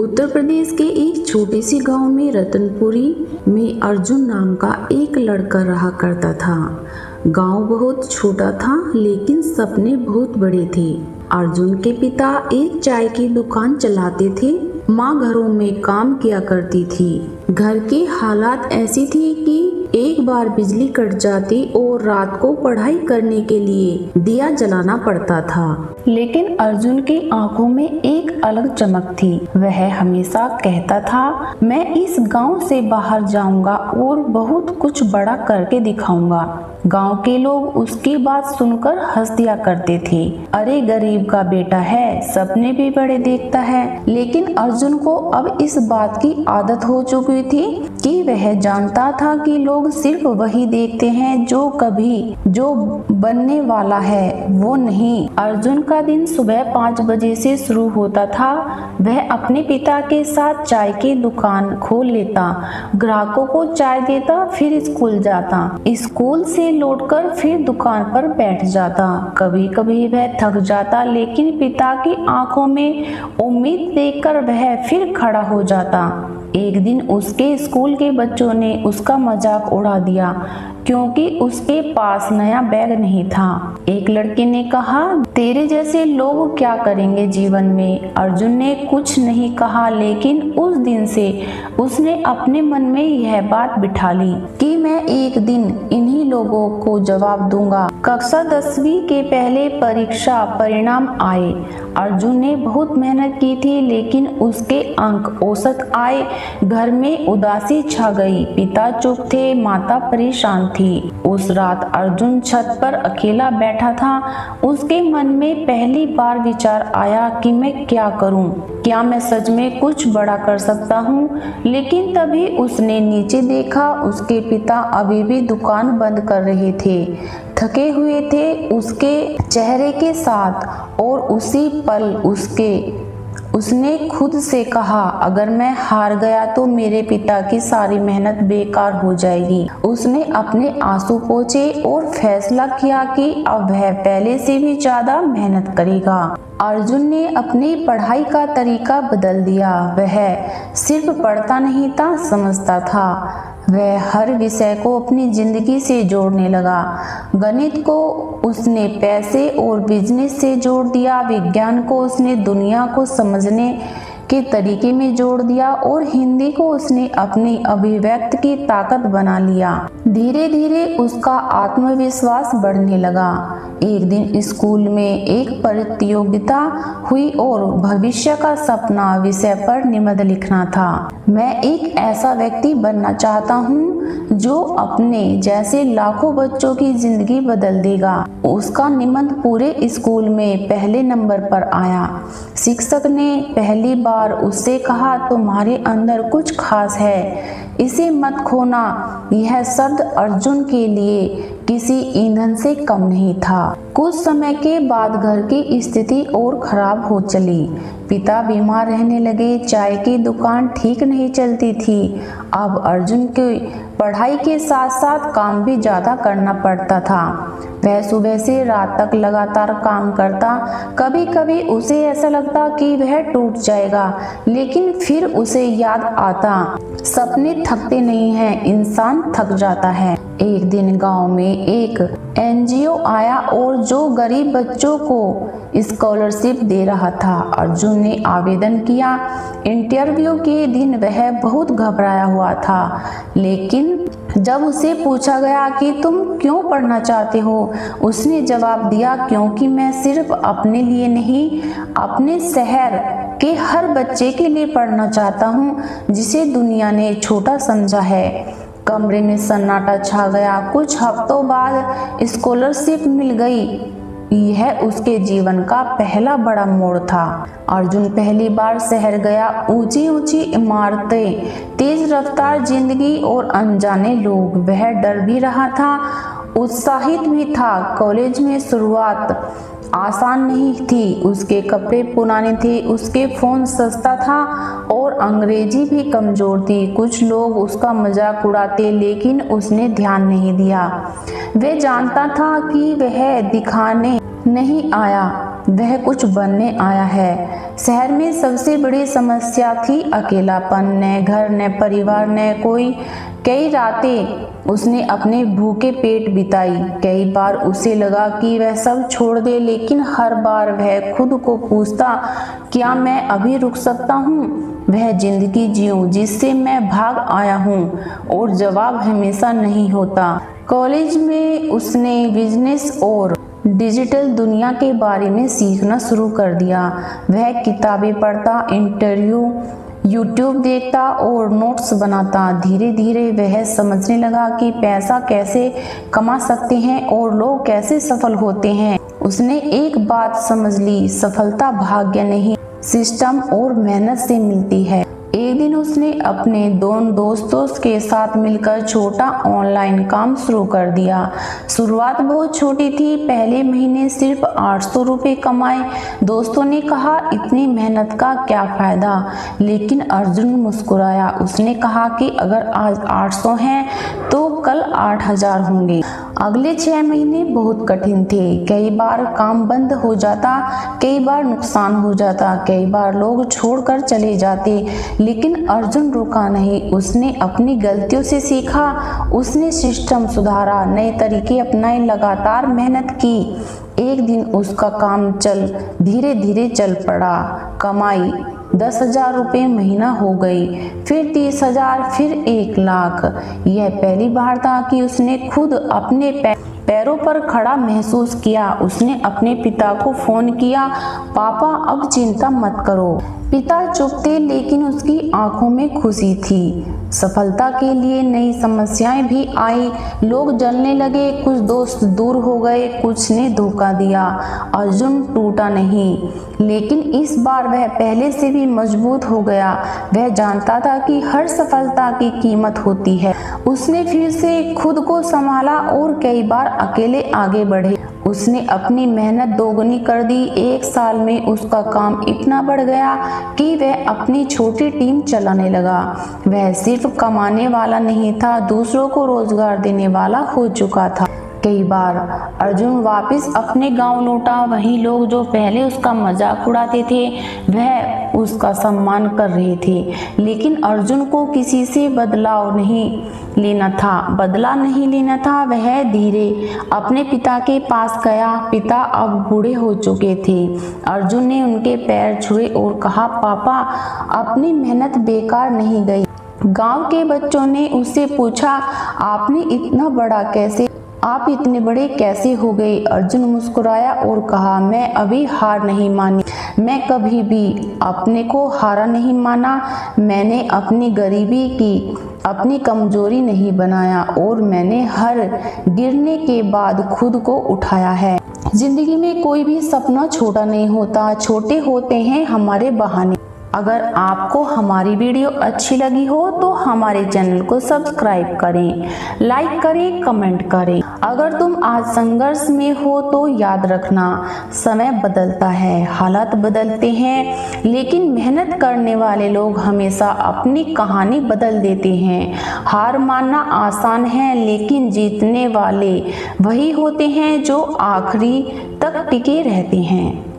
उत्तर प्रदेश के एक छोटे से गांव में रतनपुरी में अर्जुन नाम का एक लड़का रहा करता था। गांव बहुत छोटा था लेकिन सपने बहुत बड़े थे। अर्जुन के पिता एक चाय की दुकान चलाते थे। माँ घरों में काम किया करती थी। घर के हालात ऐसी थी कि एक बार बिजली कट जाती और रात को पढ़ाई करने के लिए दिया जलाना पड़ता था। लेकिन अर्जुन की आंखों में एक अलग चमक थी। वह हमेशा कहता था, मैं इस गांव से बाहर जाऊंगा और बहुत कुछ बड़ा करके दिखाऊंगा। गांव के लोग उसकी बात सुनकर हंस दिया करते थे। अरे गरीब का बेटा है, सपने भी बड़े देखता है। लेकिन अर्जुन को अब इस बात की आदत हो चुकी थी कि वह जानता था कि लोग सिर्फ वही देखते हैं जो बनने वाला है वो नहीं। अर्जुन का दिन सुबह 5 बजे से शुरू होता था। वह अपने पिता के साथ चाय की दुकान खोल लेता, ग्राहकों को चाय देता, फिर स्कूल जाता। स्कूल से लौटकर फिर दुकान पर बैठ जाता। कभी कभी वह थक जाता लेकिन पिता की आंखों में उम्मीद देखकर वह फिर खड़ा हो जाता। एक दिन उसके स्कूल के बच्चों ने उसका मजाक उड़ा दिया क्योंकि उसके पास नया बैग नहीं था। एक लड़के ने कहा, तेरे जैसे लोग क्या करेंगे जीवन में। अर्जुन ने कुछ नहीं कहा लेकिन उस दिन से उसने अपने मन में यह बात बिठा ली कि मैं एक दिन इन्हीं लोगों को जवाब दूंगा। कक्षा 10वीं के पहले परीक्षा परिणाम आए। अर्जुन ने बहुत मेहनत की थी लेकिन उसके अंक औसत आए। घर में उदासी छा गई। पिता चुप थे, माता परेशान थी। उस रात अर्जुन छत पर अकेला बैठा था। उसके मन में पहली बार विचार आया कि मैं क्या करूं? क्या मैं सच में कुछ बड़ा कर सकता हूं? लेकिन तभी उसने नीचे देखा। उसके पिता अभी भी दुकान बंद कर रहे थे, थके हुए थे उसके चेहरे के साथ। और उसी पल उसने खुद से कहा, अगर मैं हार गया तो मेरे पिता की सारी मेहनत बेकार हो जाएगी। उसने अपने आंसू पोंछे और फैसला किया कि अब वह पहले से भी ज्यादा मेहनत करेगा। अर्जुन ने अपनी पढ़ाई का तरीका बदल दिया। वह सिर्फ पढ़ता नहीं था, समझता था। वह हर विषय को अपनी जिंदगी से जोड़ने लगा। गणित को उसने पैसे और बिजनेस से जोड़ दिया। विज्ञान को उसने दुनिया को समझने के तरीके में जोड़ दिया और हिंदी को उसने अपनी अभिव्यक्ति की ताकत बना लिया। धीरे धीरे उसका आत्मविश्वास बढ़ने लगा। एक दिन स्कूल में एक प्रतियोगिता हुई और भविष्य का सपना विषय पर निबंध लिखना था। मैं एक ऐसा व्यक्ति बनना चाहता हूँ जो अपने जैसे लाखों बच्चों की जिंदगी बदल देगा। उसका निबंध पूरे स्कूल में पहले नंबर पर आया। शिक्षक ने पहली बार उससे कहा, तुम्हारे अंदर कुछ खास है, इसे मत खोना। यह शब्द अर्जुन के लिए किसी ईंधन से कम नहीं था। कुछ समय के बाद घर की स्थिति और खराब हो चली। पिता बीमार रहने लगे। चाय की दुकान ठीक नहीं चलती थी। अब अर्जुन की पढ़ाई के साथ साथ काम भी ज्यादा करना पड़ता था। वह सुबह से रात तक लगातार काम करता। कभी कभी उसे ऐसा लगता कि वह टूट जाएगा, लेकिन फिर उसे याद आता, सपने थकते नहीं हैं, इंसान थक जाता है। एक दिन गांव में एक एनजीओ आया और जो गरीब बच्चों को स्कॉलरशिप दे रहा था। अर्जुन ने आवेदन किया। इंटरव्यू के दिन वह बहुत घबराया हुआ था, लेकिन जब उसे पूछा गया कि तुम क्यों पढ़ना चाहते हो, उसने जवाब दिया, क्योंकि मैं सिर्फ अपने लिए नहीं, अपने शहर के हर बच्चे के लिए पढ़ना चाहता हूँ जिसे दुनिया ने छोटा समझा है। कमरे में सन्नाटा छा गया। कुछ हफ्तों बाद स्कॉलरशिप मिल गई। यह उसके जीवन का पहला बड़ा मोड़ था। अर्जुन पहली बार शहर गया। ऊंची ऊंची इमारतें, तेज रफ्तार जिंदगी और अनजाने लोग। वह डर भी रहा था, उत्साहित भी था। कॉलेज में शुरुआत आसान नहीं थी। उसके कपड़े पुराने थे, उसके फोन सस्ता था और अंग्रेजी भी कमजोर थी। कुछ लोग उसका मजाक उड़ाते लेकिन उसने ध्यान नहीं दिया। वह जानता था कि वह दिखाने नहीं आया, वह कुछ बनने आया है। शहर में सबसे बड़ी समस्या थी अकेलापन, न घर न परिवार न कोई। कई रातें उसने अपने भूखे पेट बिताई। कई बार उसे लगा कि वह सब छोड़ दे, लेकिन हर बार वह खुद को पूछता, क्या मैं अभी रुक सकता हूँ? वह जिंदगी जीऊं जिससे मैं भाग आया हूँ? और जवाब हमेशा नहीं होता। कॉलेज में उसने बिजनेस और डिजिटल दुनिया के बारे में सीखना शुरू कर दिया। वह किताबें पढ़ता, यूट्यूब देखता और नोट्स बनाता। धीरे धीरे वह समझने लगा कि पैसा कैसे कमा सकते हैं और लोग कैसे सफल होते हैं। उसने एक बात समझ ली, सफलता भाग्य नहीं, सिस्टम और मेहनत से मिलती है। एक दिन उसने अपने दोस्तों के साथ मिलकर छोटा ऑनलाइन काम शुरू कर दिया। शुरुआत बहुत छोटी थी, पहले महीने सिर्फ 800 रुपये कमाए। दोस्तों ने कहा, इतनी मेहनत का क्या फायदा? लेकिन अर्जुन मुस्कुराया। उसने कहा कि अगर आज 800 हैं तो कल 8000 होंगे। अगले 6 महीने बहुत कठिन थे। कई बार काम बंद हो जाता, कई बार नुकसान हो जाता, कई बार लोग छोड़कर चले जाते, लेकिन अर्जुन रुका नहीं। उसने अपनी गलतियों से सीखा, उसने सिस्टम सुधारा, नए तरीके अपनाए, लगातार मेहनत की। एक दिन उसका काम धीरे धीरे चल पड़ा। कमाई 10,000 रुपये महीना हो गई, फिर 30,000, फिर 1,00,000। यह पहली बार था कि उसने खुद अपने पैरों पर खड़ा महसूस किया। उसने अपने पिता को फोन किया, पापा अब चिंता मत करो। पिता चुप थे, लेकिन उसकी आंखों में खुशी थी। सफलता के लिए नई समस्याएं भी आई। लोग जलने लगे, कुछ दोस्त दूर हो गए, कुछ ने धोखा दिया। अर्जुन टूटा नहीं, लेकिन इस बार वह पहले से भी मजबूत हो गया। वह जानता था कि हर सफलता की कीमत होती है। उसने फिर से खुद को संभाला और कई बार अकेले आगे बढ़े। उसने अपनी मेहनत दोगुनी कर दी। 1 साल में उसका काम इतना बढ़ गया कि वह अपनी छोटी टीम चलाने लगा। वह सिर्फ कमाने वाला नहीं था, दूसरों को रोजगार देने वाला हो चुका था। कई बार अर्जुन वापस अपने गांव लौटा। वही लोग जो पहले उसका मजाक उड़ाते थे, वह उसका सम्मान कर रहे थे। लेकिन अर्जुन को किसी से बदला नहीं लेना था। वह धीरे अपने पिता के पास गया। पिता अब बूढ़े हो चुके थे। अर्जुन ने उनके पैर छुए और कहा, पापा अपनी मेहनत बेकार नहीं गई। गांव के बच्चों ने उससे पूछा, आप इतने बड़े कैसे हो गए? अर्जुन मुस्कुराया और कहा, मैं अभी हार नहीं मानी। मैं कभी भी अपने को हारा नहीं माना। मैंने अपनी गरीबी की अपनी कमजोरी नहीं बनाया और मैंने हर गिरने के बाद खुद को उठाया है। जिंदगी में कोई भी सपना छोटा नहीं होता, छोटे होते हैं हमारे बहाने। अगर आपको हमारी वीडियो अच्छी लगी हो तो हमारे चैनल को सब्सक्राइब करें, लाइक करें, कमेंट करें। अगर तुम आज संघर्ष में हो तो याद रखना, समय बदलता है, हालात बदलते हैं, लेकिन मेहनत करने वाले लोग हमेशा अपनी कहानी बदल देते हैं। हार मानना आसान है, लेकिन जीतने वाले वही होते हैं जो आखिरी तक टिके रहते हैं।